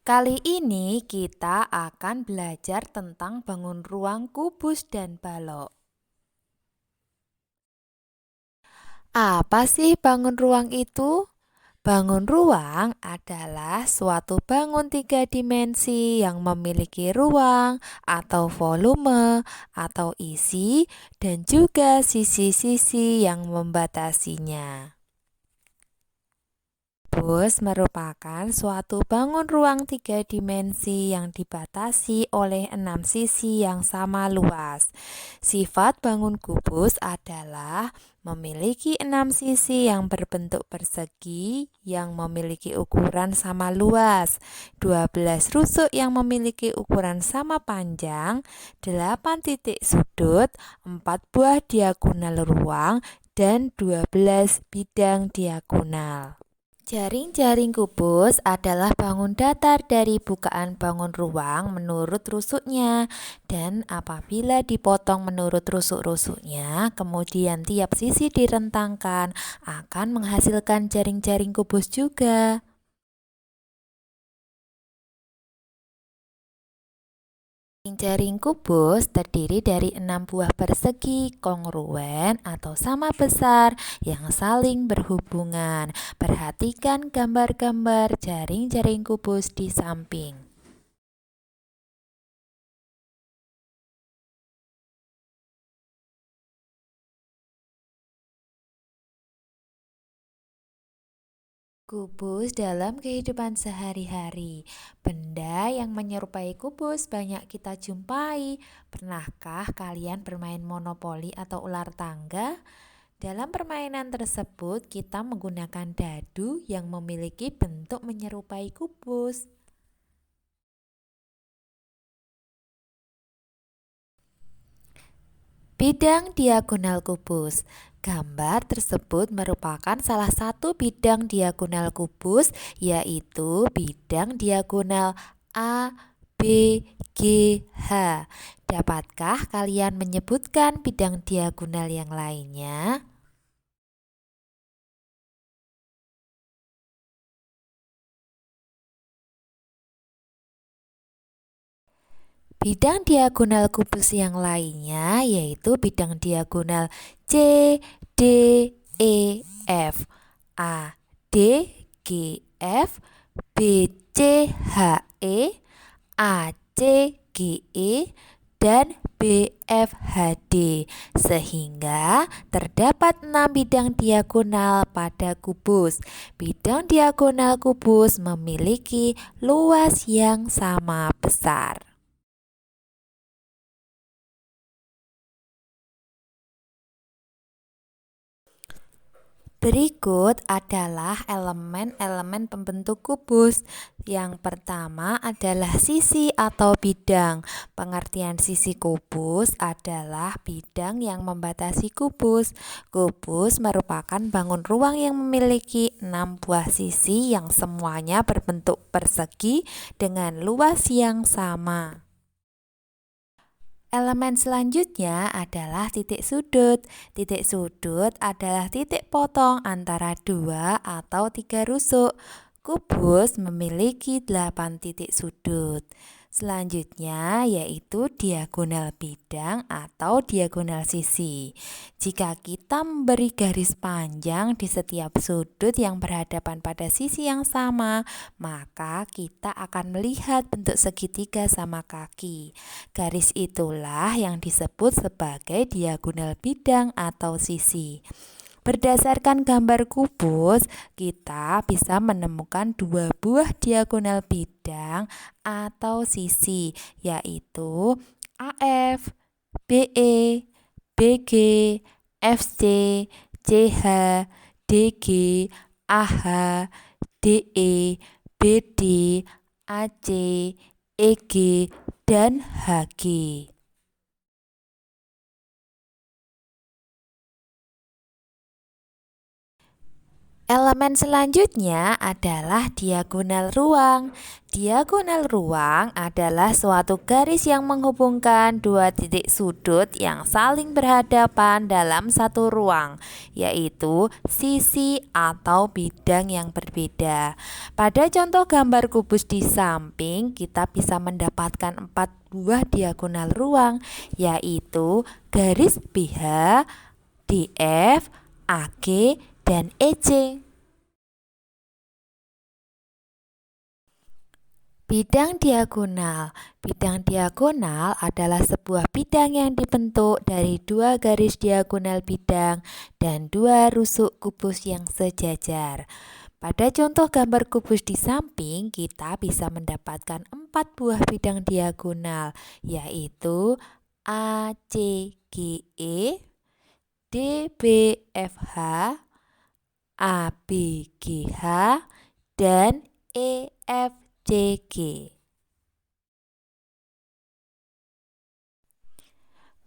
Kali ini kita akan belajar tentang bangun ruang kubus dan balok. Apa sih bangun ruang itu? Bangun ruang adalah suatu bangun tiga dimensi yang memiliki ruang atau volume atau isi dan juga sisi-sisi yang membatasinya. Kubus merupakan suatu bangun ruang tiga dimensi yang dibatasi oleh 6 sisi yang sama luas. Sifat bangun kubus adalah memiliki 6 sisi yang berbentuk persegi yang memiliki ukuran sama luas, 12 rusuk yang memiliki ukuran sama panjang, 8 titik sudut, 4 buah diagonal ruang, dan 12 bidang diagonal. Jaring-jaring kubus adalah bangun datar dari bukaan bangun ruang menurut rusuknya, dan apabila dipotong menurut rusuk-rusuknya, kemudian tiap sisi direntangkan, akan menghasilkan jaring-jaring kubus juga. Jaring kubus terdiri dari 6 buah persegi kongruen atau sama besar yang saling berhubungan. Perhatikan gambar-gambar jaring-jaring kubus di samping. Kubus dalam kehidupan sehari-hari. Benda yang menyerupai kubus banyak kita jumpai. Pernahkah kalian bermain monopoli atau ular tangga? Dalam permainan tersebut, kita menggunakan dadu yang memiliki bentuk menyerupai kubus. Bidang diagonal kubus. Gambar tersebut merupakan salah satu bidang diagonal kubus, yaitu bidang diagonal A, B, G, H. Dapatkah kalian menyebutkan bidang diagonal yang lainnya? Bidang diagonal kubus yang lainnya yaitu bidang diagonal C, D, E, F, A, D, G, F, B, C, H, E, A, C, G, E, dan B, F, H, D, sehingga terdapat 6 bidang diagonal pada kubus. Bidang diagonal kubus memiliki luas yang sama besar. Berikut adalah elemen-elemen pembentuk kubus. Yang pertama adalah sisi atau bidang. Pengertian sisi kubus adalah bidang yang membatasi kubus. Kubus merupakan bangun ruang yang memiliki 6 buah sisi yang semuanya berbentuk persegi dengan luas yang sama. Elemen selanjutnya adalah titik sudut. Titik sudut adalah titik potong antara 2 atau 3 rusuk. Kubus memiliki 8 titik sudut. Selanjutnya yaitu diagonal bidang atau diagonal sisi. Jika kita memberi garis panjang di setiap sudut yang berhadapan pada sisi yang sama, maka kita akan melihat bentuk segitiga sama kaki. Garis itulah yang disebut sebagai diagonal bidang atau sisi. Berdasarkan gambar kubus, kita bisa menemukan 2 buah diagonal bidang atau sisi, yaitu AF, BE, BG, FC, CH, DG, AH, DE, BD, AC, EG, dan HG. Elemen selanjutnya adalah diagonal ruang. Diagonal ruang adalah suatu garis yang menghubungkan dua titik sudut yang saling berhadapan dalam satu ruang, yaitu sisi atau bidang yang berbeda. Pada contoh gambar kubus di samping, kita bisa mendapatkan 4 buah diagonal ruang, yaitu garis BH, DF, AG, dan EC. Bidang diagonal. Bidang diagonal adalah sebuah bidang yang dibentuk dari 2 garis diagonal bidang dan 2 rusuk kubus yang sejajar. Pada contoh gambar kubus di samping, kita bisa mendapatkan 4 buah bidang diagonal, yaitu ACGE, DBFH, ABGH, dan EFCG.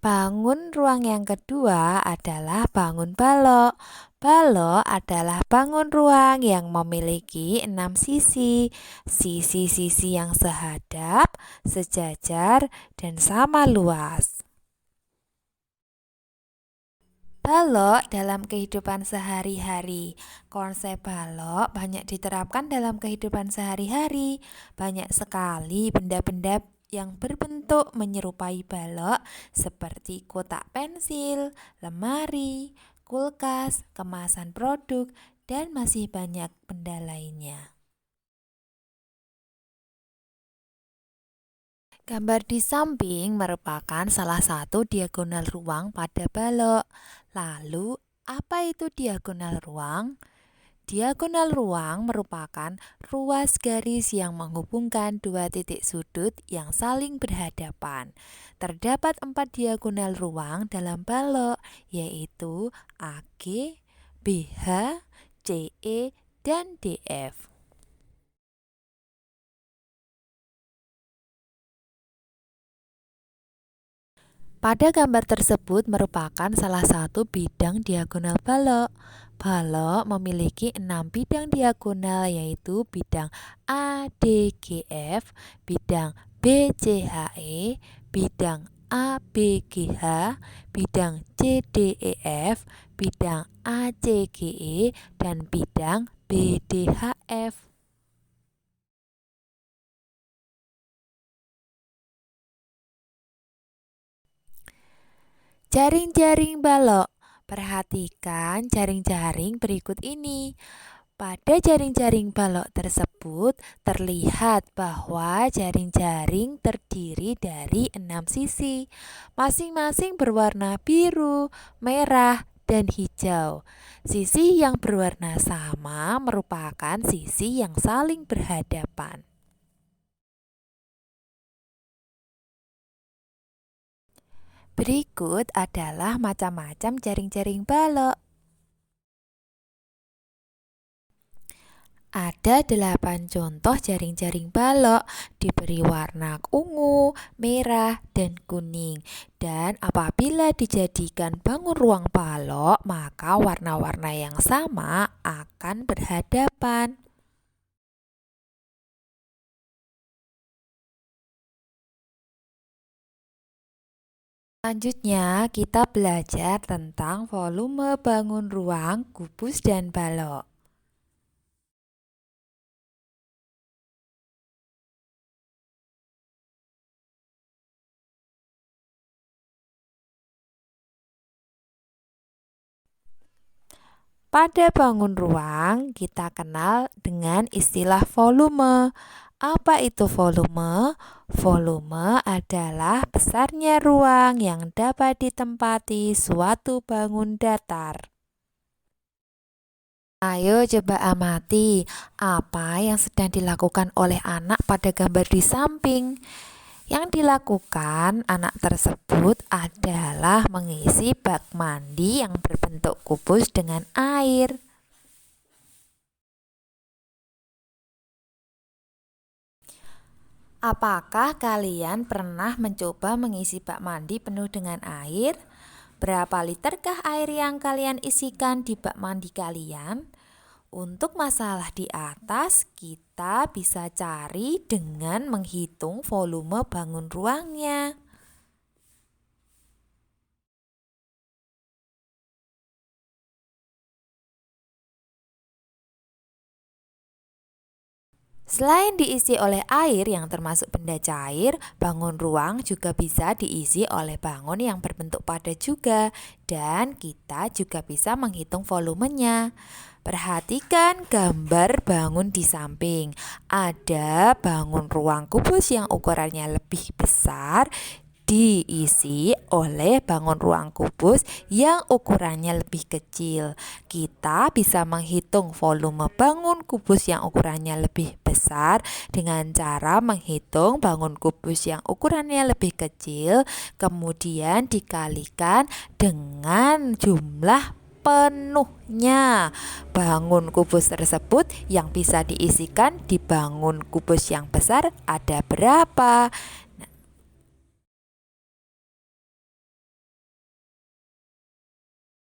Bangun ruang yang kedua adalah bangun balok. Balok adalah bangun ruang yang memiliki 6 sisi. Sisi-sisi yang sehadap, sejajar, dan sama luas. Balok dalam kehidupan sehari-hari. Konsep balok banyak diterapkan dalam kehidupan sehari-hari. Banyak sekali benda-benda yang berbentuk menyerupai balok seperti kotak pensil, lemari, kulkas, kemasan produk, dan masih banyak benda lainnya. Gambar di samping merupakan salah satu diagonal ruang pada balok. Lalu, apa itu diagonal ruang? Diagonal ruang merupakan ruas garis yang menghubungkan 2 titik sudut yang saling berhadapan. Terdapat 4 diagonal ruang dalam balok, yaitu AG, BH, CE, dan DF. Pada gambar tersebut merupakan salah satu bidang diagonal balok. Balok memiliki 6 bidang diagonal, yaitu bidang ADGF, bidang BCHE, bidang ABGH, bidang CDEF, bidang ACGE, dan bidang BDHF. Jaring-jaring balok. Perhatikan jaring-jaring berikut ini. Pada jaring-jaring balok tersebut terlihat bahwa jaring-jaring terdiri dari 6 sisi, masing-masing berwarna biru, merah, dan hijau. Sisi yang berwarna sama merupakan sisi yang saling berhadapan. Berikut adalah macam-macam jaring-jaring balok. Ada 8 contoh jaring-jaring balok, diberi warna ungu, merah, dan kuning. Dan apabila dijadikan bangun ruang balok, maka warna-warna yang sama akan berhadapan. Selanjutnya, kita belajar tentang volume bangun ruang, kubus, dan balok. Pada bangun ruang, kita kenal dengan istilah volume. Apa itu volume? Volume adalah besarnya ruang yang dapat ditempati suatu bangun datar. Ayo coba amati apa yang sedang dilakukan oleh anak pada gambar di samping. Yang dilakukan anak tersebut adalah mengisi bak mandi yang berbentuk kubus dengan air. Apakah kalian pernah mencoba mengisi bak mandi penuh dengan air? Berapa literkah air yang kalian isikan di bak mandi kalian? Untuk masalah di atas, kita bisa cari dengan menghitung volume bangun ruangnya. Selain diisi oleh air yang termasuk benda cair, bangun ruang juga bisa diisi oleh bangun yang berbentuk padat juga, dan kita juga bisa menghitung volumenya. Perhatikan gambar bangun di samping. Ada bangun ruang kubus yang ukurannya lebih besar diisi oleh bangun ruang kubus yang ukurannya lebih kecil. Kita bisa menghitung volume bangun kubus yang ukurannya lebih besar dengan cara menghitung bangun kubus yang ukurannya lebih kecil, kemudian dikalikan dengan jumlah penuhnya bangun kubus tersebut yang bisa diisikan di bangun kubus yang besar ada berapa.